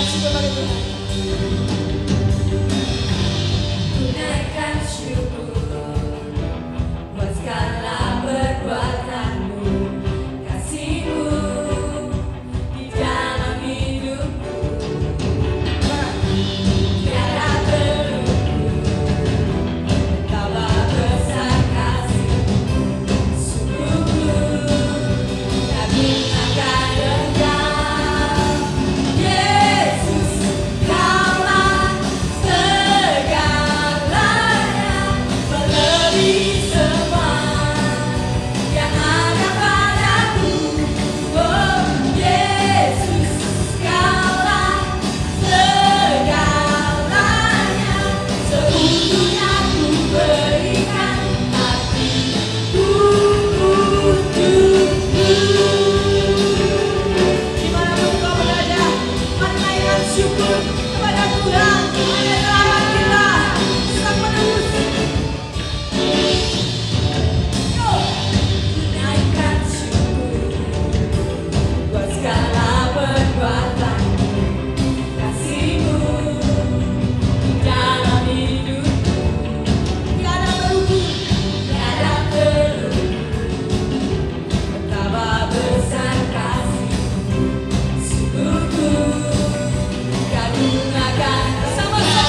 syukur bagi Tuhan. Ku naikkan syukur buat segala perbuatanmu, kasihmu di dalam hidupku. Tiada terluku, betapa besar kasihmu. Sungguh kagum akan Engkau, Yesus, Kaulah segalanya, melebihi semua yang ada padaku. Oh Yesus, Kaulah segalanya, seutuhnya ku berikan hatiku untukmu. Dimanapun kau berada, mari naikkan syukur kepada Tuhan yang merawat kita, sedang menebus. Yo, naikkan syukur buat segala perbuatanmu, kasihmu di dalam hidupku. Tiada terluku, tiada terluku, betapa besar kasihmu. Sungguh ku kagum akan. Sama-sama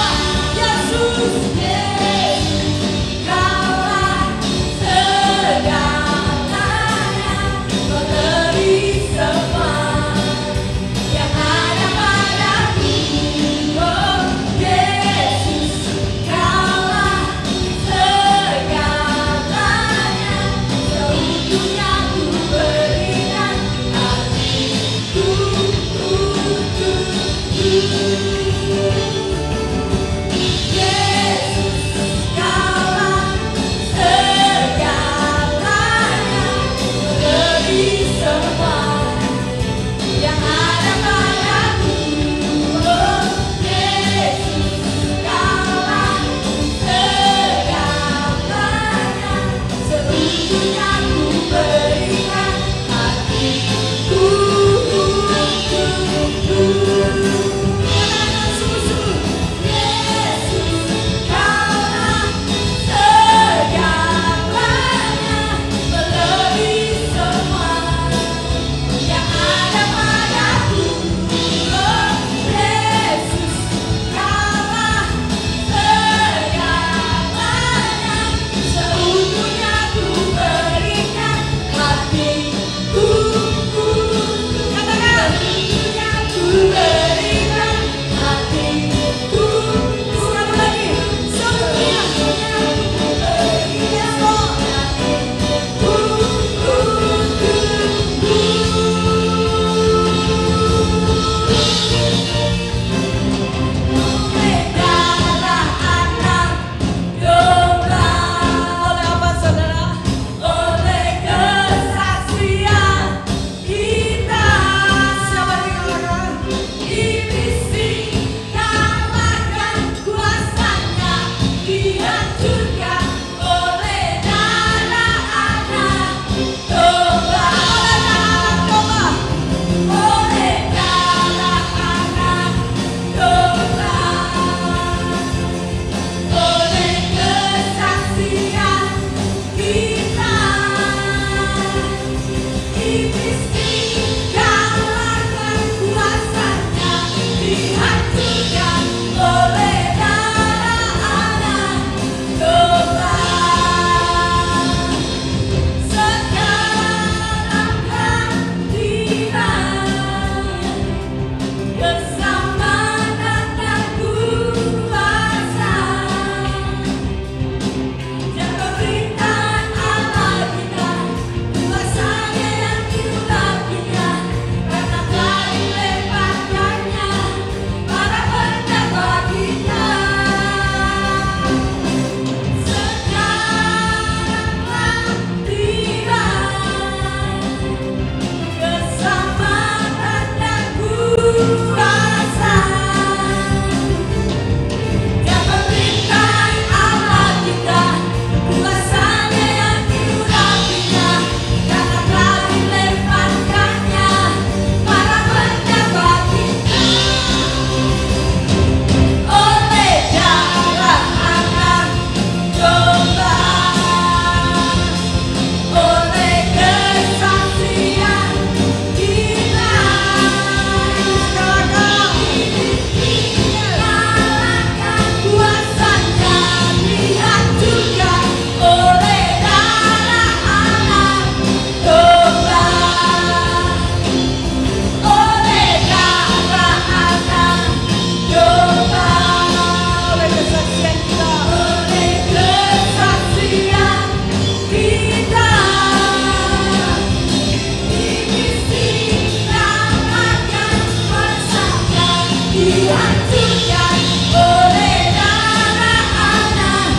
dihancurkan oleh darah anak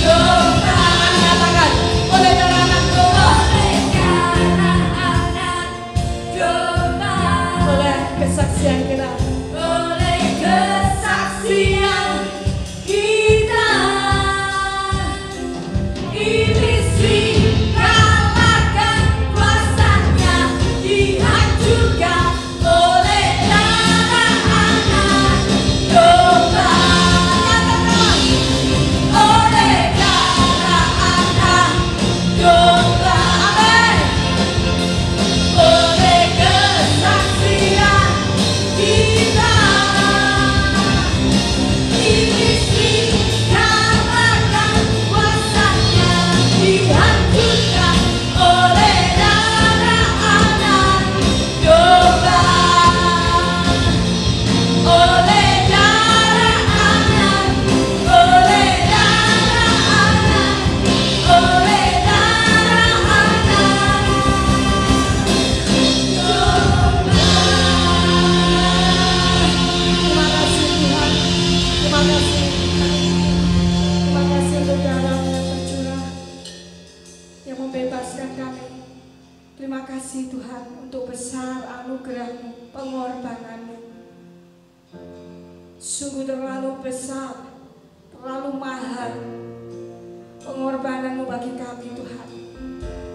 domba. Katakan, oleh darah anak domba. Oleh darah anak domba. Oleh kesaksian kita. Oleh kesaksian kita. Iblis dikalahkan, kuasanya dihancurkan oleh darah anak domba. Katakan, oleh darah anak domba. Amin. Oleh kesaksian kita. Iblis dikalahkan, kuasanya dihancurkan oleh darah anak domba. Oleh darah anak, oleh darah anak, oleh darah anak domba. Terima kasih Tuhan, terima kasih. Terima kasih untuk darah yang tercurah yang membebaskan kami. Terima kasih Tuhan untuk besar anugerah-Mu, pengorbanan-Mu. Sungguh terlalu besar, terlalu mahal pengorbanan-Mu bagi kami Tuhan,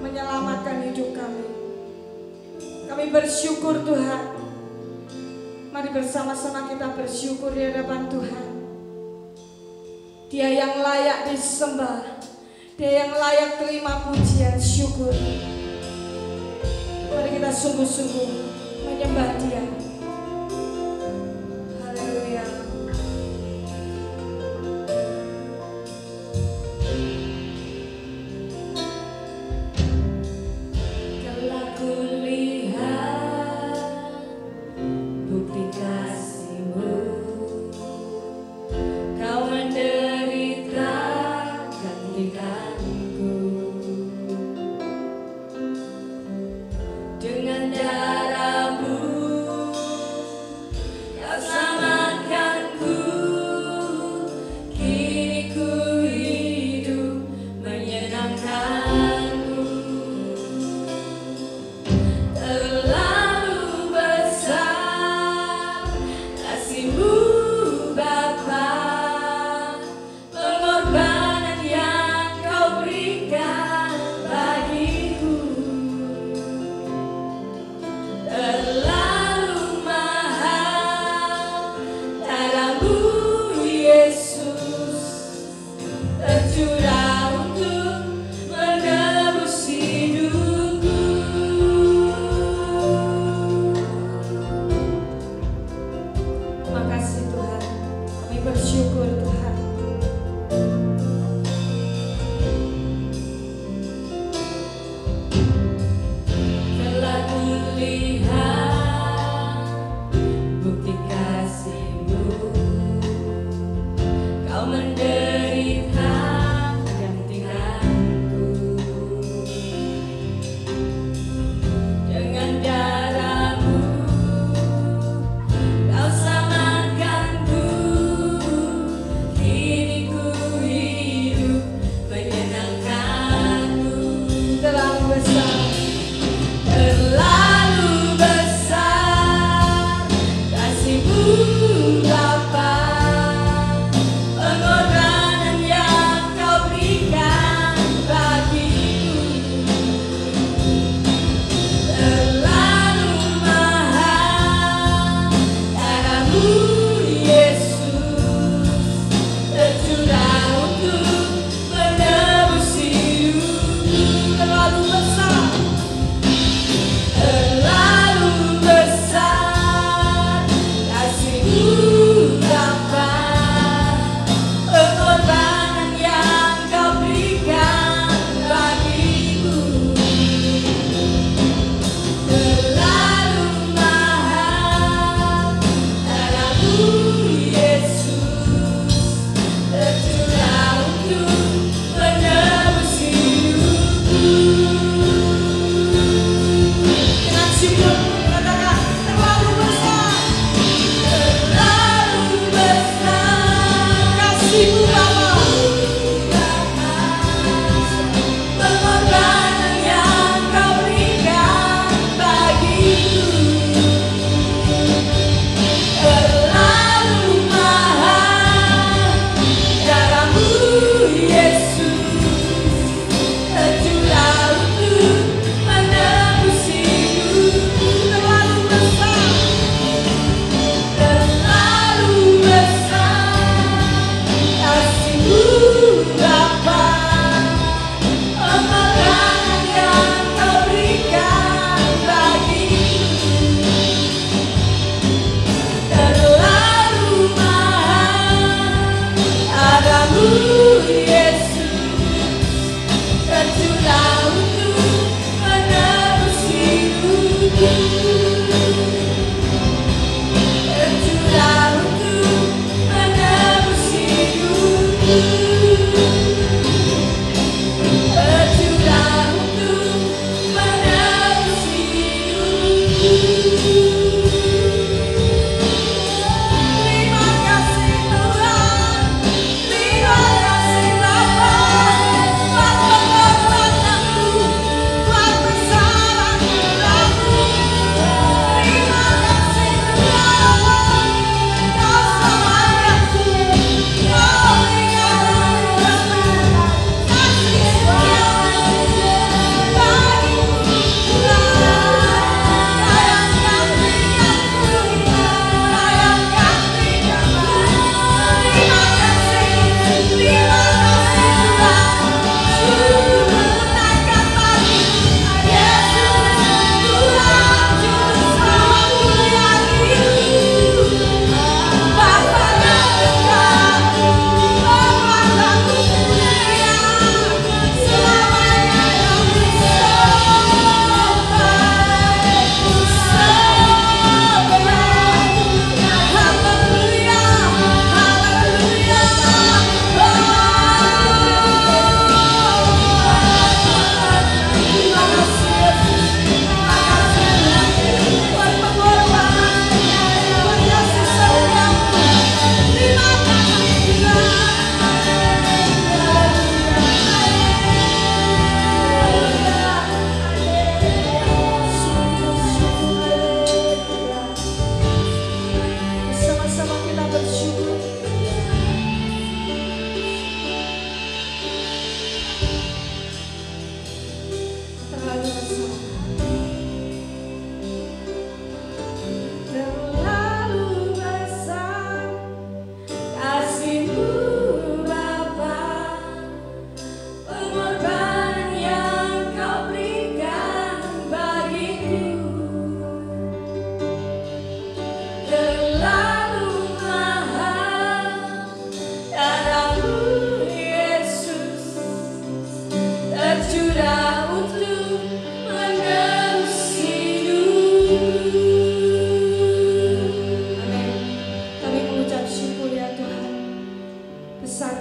menyelamatkan hidup kami. Kami bersyukur Tuhan. Mari bersama-sama kita bersyukur di hadapan Tuhan. Dia yang layak disembah, Dia yang layak terima pujian syukur. Mari kita sungguh-sungguh menyembah Dia. Haleluya. Telah kulihat bukti kasih-Mu, Kau menderita gantikanku. Dengan darah-Mu Kau selamatkanku. Kini ku hidup menyenangkan-Mu. Terlalu besar kasih-Mu Bapa, pengorbanan yang Kau berikan bagiku. Terlalu mahal darah-Mu Yesus, tercurah untuk menebus hidupku. Terima kasih Tuhan, kami bersyukur Tuhan. Telah kulihat bukti kasih-Mu, Kau menderita gantikanku. Dengan darah-Mu Kau selamatkanku.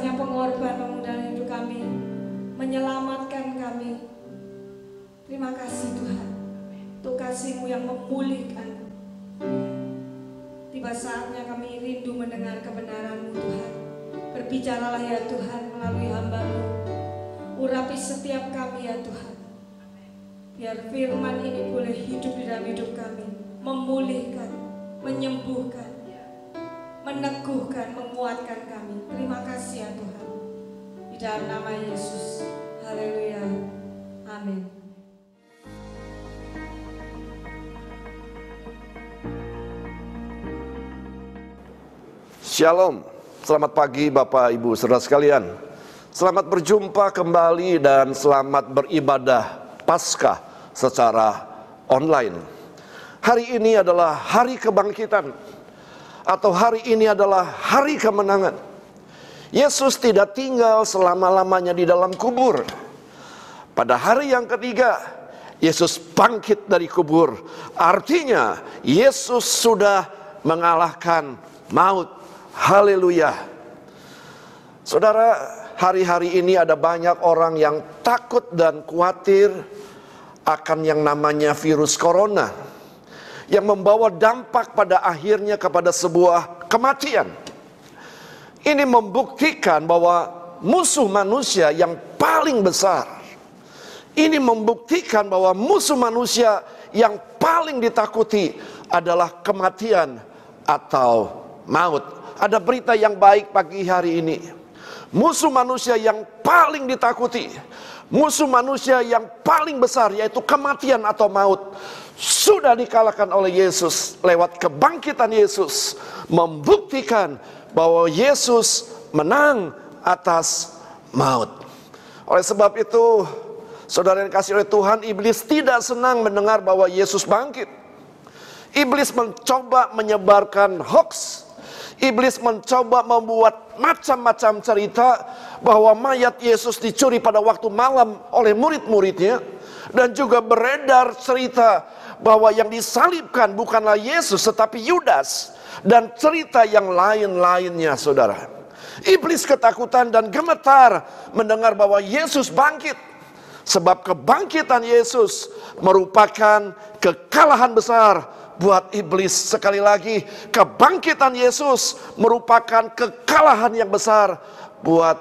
besarnya pengorbanan dalam hidup kami, menyelamatkan kami. Terima kasih Tuhan, untuk kasih-Mu yang memulihkan. Tiba saatnya kami rindu mendengar kebenaran-Mu Tuhan. Berbicaralah ya Tuhan melalui hamba-Mu. Urapi setiap kami ya Tuhan. Biar firman ini boleh hidup di dalam hidup kami, memulihkan, menyembuhkan, meneguhkan, menguatkan kami. Terima kasih ya Tuhan. Di dalam nama Yesus. Haleluya. Amin. Shalom, selamat pagi Bapak Ibu saudara sekalian. Selamat berjumpa kembali dan selamat beribadah Paskah secara online. Hari ini adalah hari kebangkitan, atau hari ini adalah hari kemenangan. Yesus tidak tinggal selama-lamanya di dalam kubur. Pada hari yang ketiga, Yesus bangkit dari kubur. Artinya Yesus sudah mengalahkan maut. Haleluya. Saudara, hari-hari ini ada banyak orang yang takut dan khawatir akan yang namanya virus corona, yang membawa dampak pada akhirnya kepada sebuah kematian. Ini membuktikan bahwa musuh manusia yang paling besar, ini membuktikan bahwa musuh manusia yang paling ditakuti adalah kematian atau maut. Ada berita yang baik pagi hari ini. Musuh manusia yang paling ditakuti, musuh manusia yang paling besar, yaitu kematian atau maut, sudah dikalahkan oleh Yesus lewat kebangkitan Yesus. Membuktikan bahwa Yesus menang atas maut. Oleh sebab itu, saudara yang dikasihi oleh Tuhan, iblis tidak senang mendengar bahwa Yesus bangkit. Iblis mencoba menyebarkan hoax. Iblis mencoba membuat macam-macam cerita bahwa mayat Yesus dicuri pada waktu malam oleh murid-muridnya. Dan juga beredar cerita bahwa yang disalibkan bukanlah Yesus tetapi Yudas. Dan cerita yang lain-lainnya, saudara. Iblis ketakutan dan gemetar mendengar bahwa Yesus bangkit. Sebab kebangkitan Yesus merupakan kekalahan besar buat iblis. Sekali lagi, kebangkitan Yesus merupakan kekalahan yang besar buat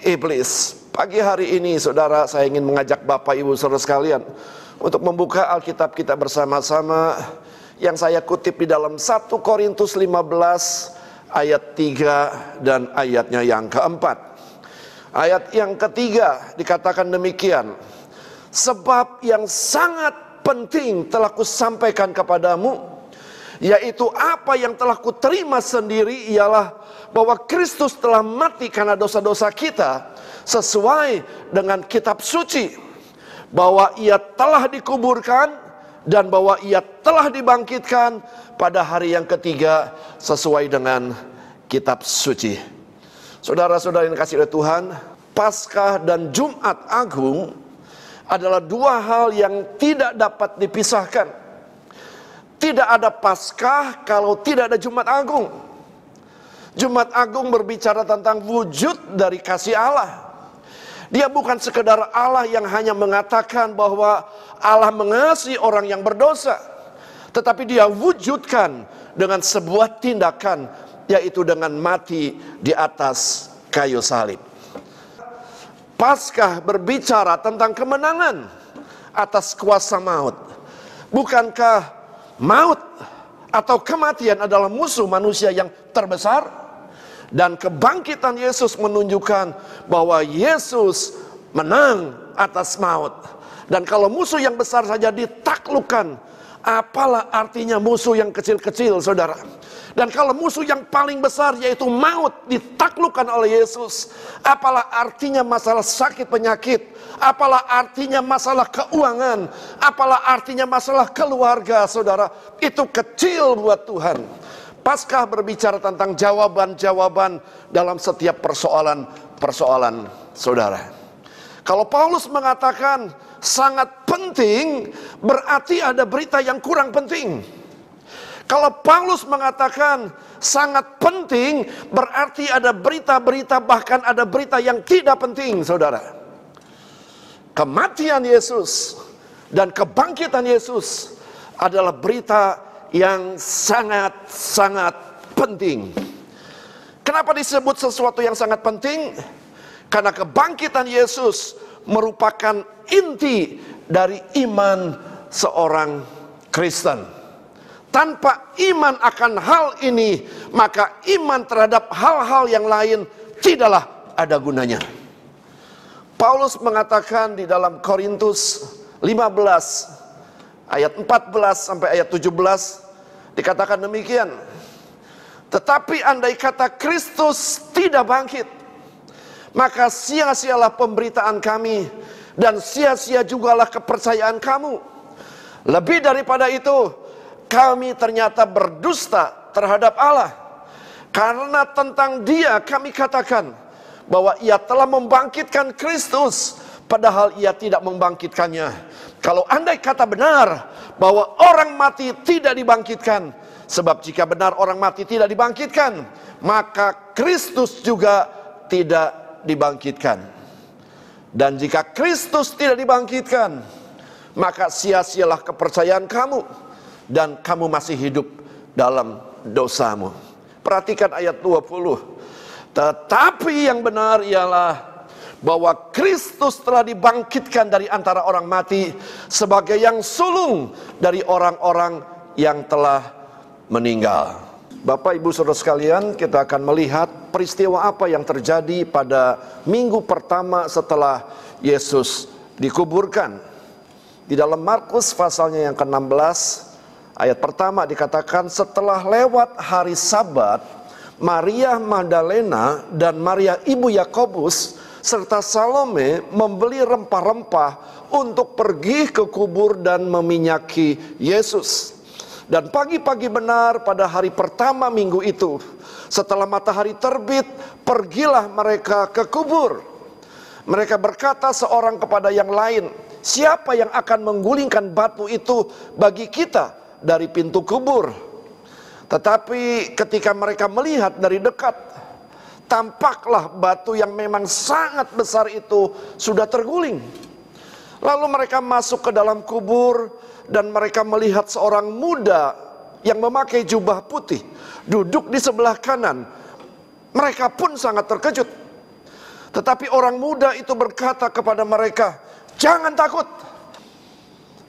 iblis. Pagi hari ini, saudara, saya ingin mengajak Bapak Ibu saudara sekalian untuk membuka Alkitab kita bersama-sama, yang saya kutip di dalam 1 Korintus 15 ayat 3 dan ayatnya yang keempat. Ayat yang ketiga dikatakan demikian: sebab yang sangat penting telah kusampaikan kepadamu, yaitu apa yang telah kuterima sendiri, ialah bahwa Kristus telah mati karena dosa-dosa kita sesuai dengan kitab suci, bahwa ia telah dikuburkan dan bahwa ia telah dibangkitkan pada hari yang ketiga sesuai dengan kitab suci. Saudara-saudara yang dikasihi oleh Tuhan, Paskah dan Jumat Agung adalah dua hal yang tidak dapat dipisahkan. Tidak ada Paskah kalau tidak ada Jumat Agung. Jumat Agung berbicara tentang wujud dari kasih Allah. Dia bukan sekedar Allah yang hanya mengatakan bahwa Allah mengasihi orang yang berdosa, tetapi dia wujudkan dengan sebuah tindakan, yaitu dengan mati di atas kayu salib. Paskah berbicara tentang kemenangan atas kuasa maut. Bukankah maut atau kematian adalah musuh manusia yang terbesar? Dan kebangkitan Yesus menunjukkan bahwa Yesus menang atas maut. Dan kalau musuh yang besar saja ditaklukkan, apalah artinya musuh yang kecil-kecil, saudara? Dan kalau musuh yang paling besar, yaitu maut, ditaklukkan oleh Yesus, apalah artinya masalah sakit penyakit, apalah artinya masalah keuangan, apalah artinya masalah keluarga, saudara? Itu kecil buat Tuhan. Paskah berbicara tentang jawaban-jawaban dalam setiap persoalan saudara. Kalau Paulus mengatakan sangat penting, berarti ada berita yang kurang penting. Kalau Paulus mengatakan sangat penting, berarti ada berita-berita, bahkan ada berita yang tidak penting, saudara. Kematian Yesus dan kebangkitan Yesus adalah berita yang sangat-sangat penting. Kenapa disebut sesuatu yang sangat penting? Karena kebangkitan Yesus merupakan inti dari iman seorang Kristen. Tanpa iman akan hal ini, maka iman terhadap hal-hal yang lain tidaklah ada gunanya. Paulus mengatakan di dalam Korintus 15 ayat 14 sampai ayat 17 dikatakan demikian. Tetapi andai kata Kristus tidak bangkit, maka sia-sialah pemberitaan kami dan sia-sia jugalah kepercayaan kamu. Lebih daripada itu, kami ternyata berdusta terhadap Allah. Karena tentang Dia kami katakan bahwa Ia telah membangkitkan Kristus, padahal Ia tidak membangkitkannya. Kalau andai kata benar bahwa orang mati tidak dibangkitkan, sebab jika benar orang mati tidak dibangkitkan, maka Kristus juga tidak dibangkitkan. Dan jika Kristus tidak dibangkitkan, maka sia-sialah kepercayaan kamu, dan kamu masih hidup dalam dosamu. Perhatikan ayat 20. Tetapi yang benar ialah bahwa Kristus telah dibangkitkan dari antara orang mati sebagai yang sulung dari orang-orang yang telah meninggal. Bapak, Ibu, Saudara sekalian, kita akan melihat peristiwa apa yang terjadi pada minggu pertama setelah Yesus dikuburkan. Di dalam Markus pasalnya yang ke-16 ayat pertama dikatakan, setelah lewat hari Sabat, Maria Magdalena dan Maria ibu Yakobus serta Salome membeli rempah-rempah untuk pergi ke kubur dan meminyaki Yesus. Dan pagi-pagi benar pada hari pertama minggu itu, setelah matahari terbit, pergilah mereka ke kubur. Mereka berkata seorang kepada yang lain, siapa yang akan menggulingkan batu itu bagi kita dari pintu kubur? Tetapi ketika mereka melihat dari dekat, tampaklah batu yang memang sangat besar itu sudah terguling. Lalu mereka masuk ke dalam kubur dan mereka melihat seorang muda yang memakai jubah putih duduk di sebelah kanan. Mereka pun sangat terkejut. Tetapi orang muda itu berkata kepada mereka, jangan takut.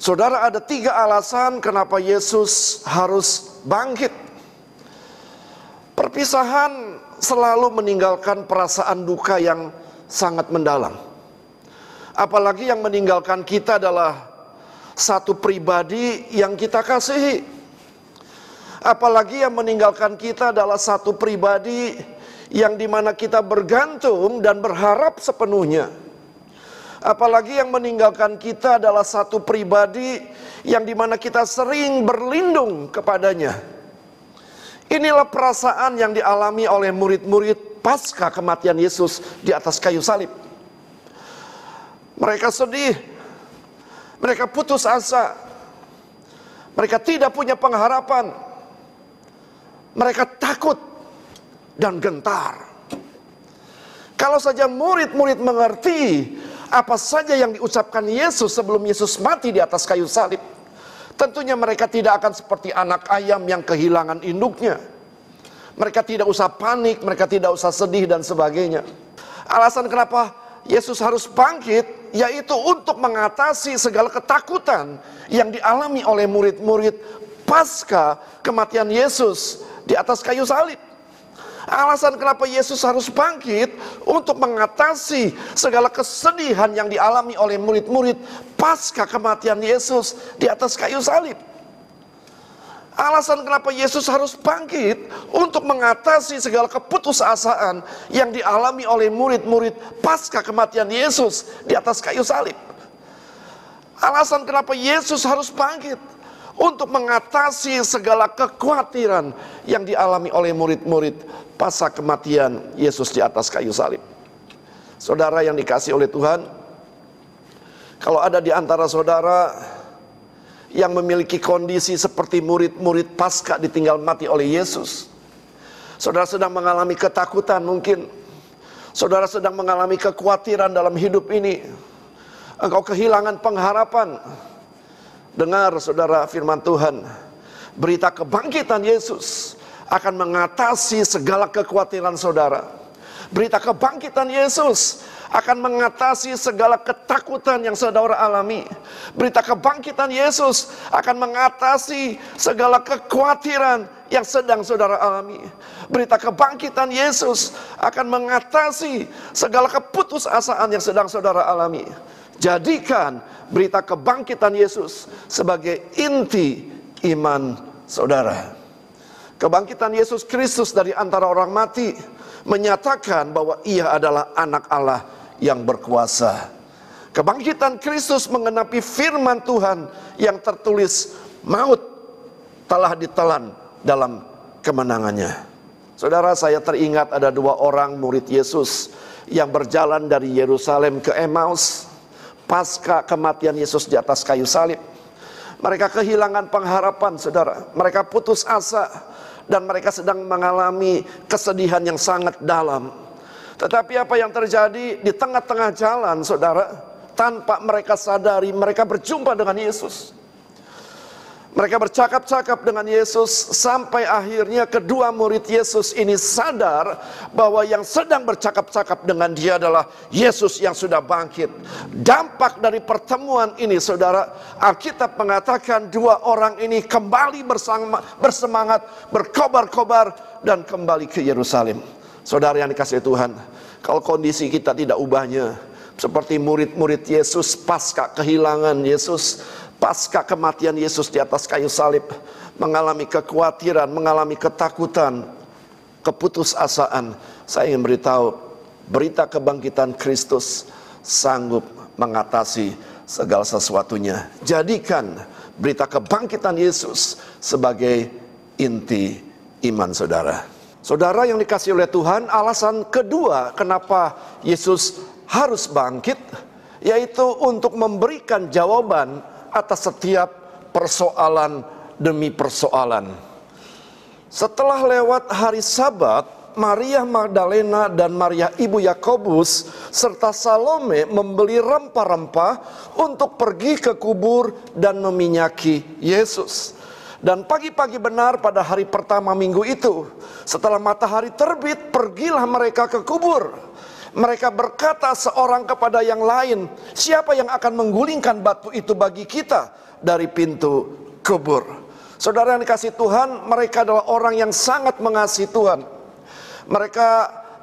Saudara, ada 3 alasan kenapa Yesus harus bangkit. Perpisahan selalu meninggalkan perasaan duka yang sangat mendalam. Apalagi yang meninggalkan kita adalah satu pribadi yang kita kasihi. Apalagi yang meninggalkan kita adalah satu pribadi yang dimana kita bergantung dan berharap sepenuhnya. Apalagi yang meninggalkan kita adalah satu pribadi yang dimana kita sering berlindung kepadanya. Inilah perasaan yang dialami oleh murid-murid pasca kematian Yesus di atas kayu salib. Mereka sedih, mereka putus asa, mereka tidak punya pengharapan, mereka takut dan gentar. Kalau saja murid-murid mengerti apa saja yang diucapkan Yesus sebelum Yesus mati di atas kayu salib, tentunya mereka tidak akan seperti anak ayam yang kehilangan induknya. Mereka tidak usah panik, mereka tidak usah sedih dan sebagainya. Alasan kenapa Yesus harus bangkit, yaitu untuk mengatasi segala ketakutan yang dialami oleh murid-murid pasca kematian Yesus di atas kayu salib. Alasan kenapa Yesus harus bangkit untuk mengatasi segala kesedihan yang dialami oleh murid-murid pasca kematian Yesus di atas kayu salib. Alasan kenapa Yesus harus bangkit untuk mengatasi segala keputusasaan yang dialami oleh murid-murid pasca kematian Yesus di atas kayu salib. Alasan kenapa Yesus harus bangkit untuk mengatasi segala kekhawatiran yang dialami oleh murid-murid pasca kematian Yesus di atas kayu salib. Saudara yang dikasihi oleh Tuhan, kalau ada di antara saudara yang memiliki kondisi seperti murid-murid pasca ditinggal mati oleh Yesus, Saudara sedang mengalami ketakutan mungkin. Saudara sedang mengalami kekhawatiran dalam hidup ini. Engkau kehilangan pengharapan. Dengar saudara firman Tuhan. Berita kebangkitan Yesus akan mengatasi segala kekhawatiran saudara. Berita kebangkitan Yesus akan mengatasi segala ketakutan yang saudara alami. Berita kebangkitan Yesus akan mengatasi segala kekhawatiran yang sedang saudara alami. Berita kebangkitan Yesus akan mengatasi segala keputusasaan yang sedang saudara alami. Jadikan berita kebangkitan Yesus sebagai inti iman saudara. Kebangkitan Yesus Kristus dari antara orang mati menyatakan bahwa ia adalah anak Allah yang berkuasa. Kebangkitan Kristus mengenapi firman Tuhan yang tertulis, maut telah ditelan dalam kemenangannya. Saudara, saya teringat ada 2 orang murid Yesus yang berjalan dari Yerusalem ke Emmaus pasca kematian Yesus di atas kayu salib. Mereka kehilangan pengharapan, saudara. Mereka putus asa dan mereka sedang mengalami kesedihan yang sangat dalam. Tetapi apa yang terjadi di tengah-tengah jalan, saudara, tanpa mereka sadari, mereka berjumpa dengan Yesus. Mereka bercakap-cakap dengan Yesus sampai akhirnya kedua murid Yesus ini sadar bahwa yang sedang bercakap-cakap dengan dia adalah Yesus yang sudah bangkit. Dampak dari pertemuan ini, saudara, Alkitab mengatakan 2 orang ini kembali bersemangat, berkobar-kobar dan kembali ke Yerusalem. Saudara yang dikasihi Tuhan, kalau kondisi kita tidak ubahnya seperti murid-murid Yesus pasca kehilangan Yesus, pasca kematian Yesus di atas kayu salib, mengalami kekhawatiran, mengalami ketakutan, keputusasaan, saya ingin beritahu, berita kebangkitan Kristus sanggup mengatasi segala sesuatunya. Jadikan berita kebangkitan Yesus sebagai inti iman saudara. Saudara yang dikasihi oleh Tuhan, alasan kedua kenapa Yesus harus bangkit, yaitu untuk memberikan jawaban atas setiap persoalan demi persoalan. Setelah lewat hari Sabat, Maria Magdalena dan Maria ibu Yakobus serta Salome membeli rempah-rempah untuk pergi ke kubur dan meminyaki Yesus. Dan pagi-pagi benar pada hari pertama minggu itu, setelah matahari terbit, pergilah mereka ke kubur. Mereka berkata seorang kepada yang lain, siapa yang akan menggulingkan batu itu bagi kita dari pintu kubur? Saudara yang dikasihi Tuhan, mereka adalah orang yang sangat mengasihi Tuhan. Mereka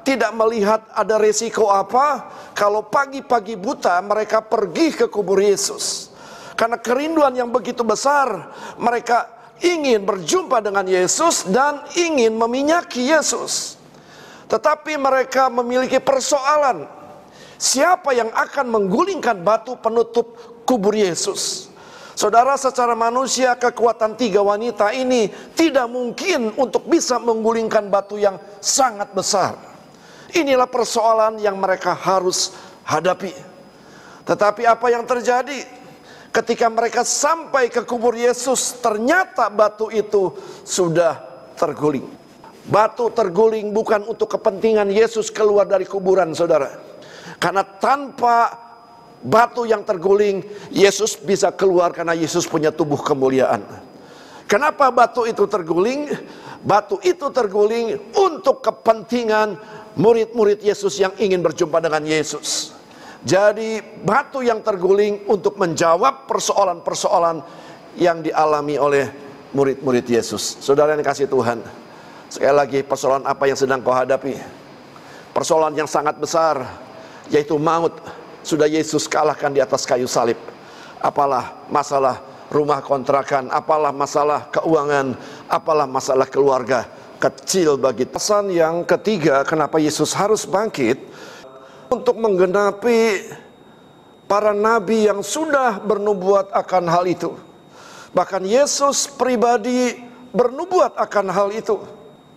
tidak melihat ada resiko apa kalau pagi-pagi buta mereka pergi ke kubur Yesus. Karena kerinduan yang begitu besar, mereka ingin berjumpa dengan Yesus dan ingin meminyaki Yesus. Tetapi mereka memiliki persoalan, siapa yang akan menggulingkan batu penutup kubur Yesus? Saudara, secara manusia kekuatan 3 wanita ini tidak mungkin untuk bisa menggulingkan batu yang sangat besar. Inilah persoalan yang mereka harus hadapi. Tetapi apa yang terjadi? Ketika mereka sampai ke kubur Yesus, ternyata batu itu sudah terguling. Batu terguling bukan untuk kepentingan Yesus keluar dari kuburan, saudara. Karena tanpa batu yang terguling, Yesus bisa keluar karena Yesus punya tubuh kemuliaan. Kenapa batu itu terguling? Batu itu terguling untuk kepentingan murid-murid Yesus yang ingin berjumpa dengan Yesus. Jadi batu yang terguling untuk menjawab persoalan-persoalan yang dialami oleh murid-murid Yesus. Saudara yang dikasihi Tuhan, sekali lagi, persoalan apa yang sedang kau hadapi? Persoalan yang sangat besar, yaitu maut. Sudah Yesus kalahkan di atas kayu salib. Apalah masalah rumah kontrakan, apalah masalah keuangan, apalah masalah keluarga, kecil bagi. Pesan yang ketiga, kenapa Yesus harus bangkit? Untuk menggenapi para nabi yang sudah bernubuat akan hal itu. Bahkan Yesus pribadi bernubuat akan hal itu.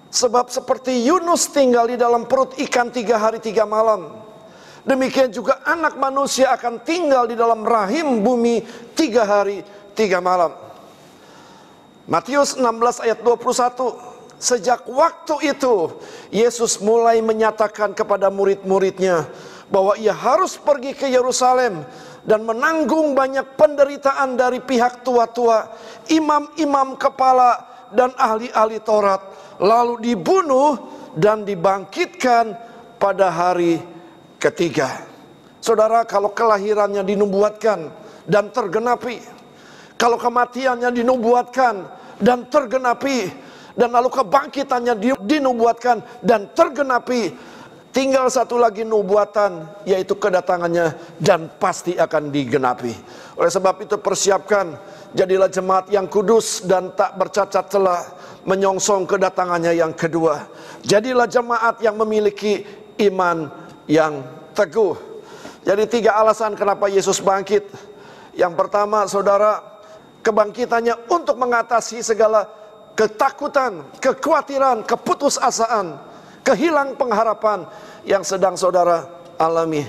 Sebab seperti Yunus tinggal di dalam perut ikan 3 hari 3 malam, demikian juga anak manusia akan tinggal di dalam rahim bumi 3 hari 3 malam. Matius 16 ayat 21. Sejak waktu itu, Yesus mulai menyatakan kepada murid-muridnya bahwa ia harus pergi ke Yerusalem dan menanggung banyak penderitaan dari pihak tua-tua, imam-imam kepala, dan ahli-ahli Taurat, lalu dibunuh dan dibangkitkan pada hari ketiga. Saudara, kalau kelahirannya dinubuatkan dan tergenapi, kalau kematiannya dinubuatkan dan tergenapi, dan lalu kebangkitannya dinubuatkan dan tergenapi, tinggal satu lagi nubuatan, yaitu kedatangannya, dan pasti akan digenapi. Oleh sebab itu persiapkan, jadilah jemaat yang kudus dan tak bercacat celah, menyongsong kedatangannya yang kedua. Jadilah jemaat yang memiliki iman yang teguh. Jadi 3 alasan kenapa Yesus bangkit. Yang pertama, saudara, kebangkitannya untuk mengatasi segala ketakutan, kekhawatiran, keputusasaan, kehilang pengharapan yang sedang saudara alami.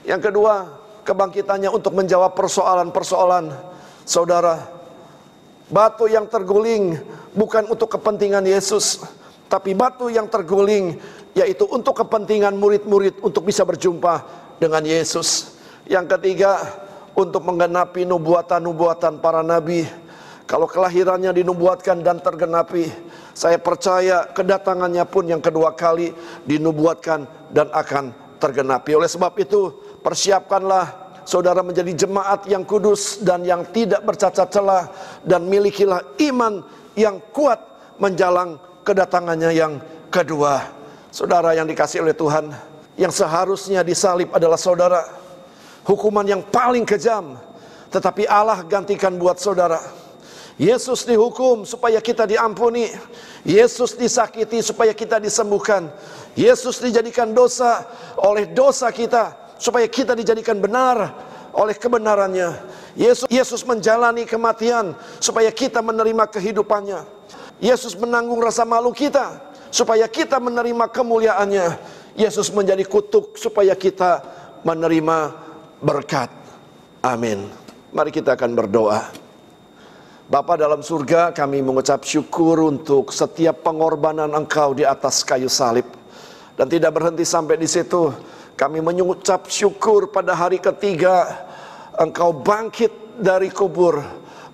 Yang kedua, kebangkitannya untuk menjawab persoalan-persoalan saudara. Batu yang terguling bukan untuk kepentingan Yesus, tapi batu yang terguling yaitu untuk kepentingan murid-murid untuk bisa berjumpa dengan Yesus. Yang ketiga, untuk menggenapi nubuatan-nubuatan para nabi. Kalau kelahirannya dinubuatkan dan tergenapi, saya percaya kedatangannya pun yang kedua kali dinubuatkan dan akan tergenapi. Oleh sebab itu, persiapkanlah saudara menjadi jemaat yang kudus dan yang tidak bercacat celah, dan milikilah iman yang kuat menjalang kedatangannya yang kedua. Saudara yang dikasihi oleh Tuhan, yang seharusnya disalib adalah saudara, hukuman yang paling kejam, tetapi Allah gantikan buat saudara. Yesus dihukum supaya kita diampuni. Yesus disakiti supaya kita disembuhkan. Yesus dijadikan dosa oleh dosa kita supaya kita dijadikan benar oleh kebenarannya. Yesus menjalani kematian supaya kita menerima kehidupannya. Yesus menanggung rasa malu kita supaya kita menerima kemuliaannya. Yesus menjadi kutuk supaya kita menerima berkat. Amin. Mari kita akan berdoa. Bapa dalam surga, kami mengucap syukur untuk setiap pengorbanan Engkau di atas kayu salib. Dan tidak berhenti sampai di situ. Kami mengucap syukur pada hari ketiga Engkau bangkit dari kubur,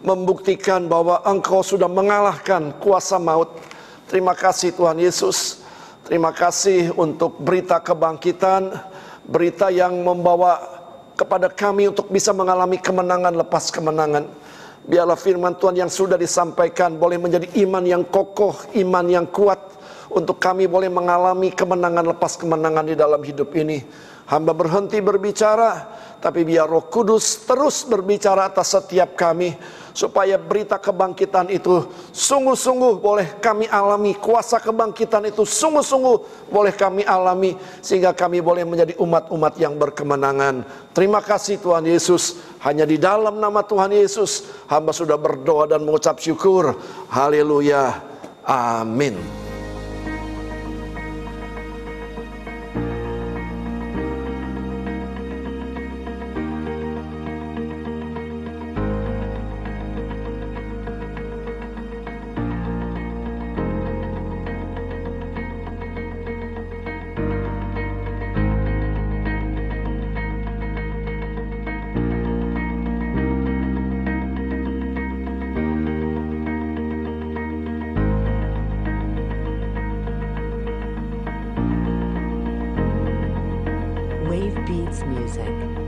membuktikan bahwa Engkau sudah mengalahkan kuasa maut. Terima kasih Tuhan Yesus. Terima kasih untuk berita kebangkitan, berita yang membawa kepada kami untuk bisa mengalami kemenangan lepas kemenangan. Biarlah firman Tuhan yang sudah disampaikan boleh menjadi iman yang kokoh, iman yang kuat, untuk kami boleh mengalami kemenangan lepas kemenangan di dalam hidup ini. Hamba berhenti berbicara, tapi biar Roh Kudus terus berbicara atas setiap kami, supaya berita kebangkitan itu sungguh-sungguh boleh kami alami. Kuasa kebangkitan itu sungguh-sungguh boleh kami alami, sehingga kami boleh menjadi umat-umat yang berkemenangan. Terima kasih Tuhan Yesus. Hanya di dalam nama Tuhan Yesus hamba sudah berdoa dan mengucap syukur. Haleluya. Amin. Wave Beats Music.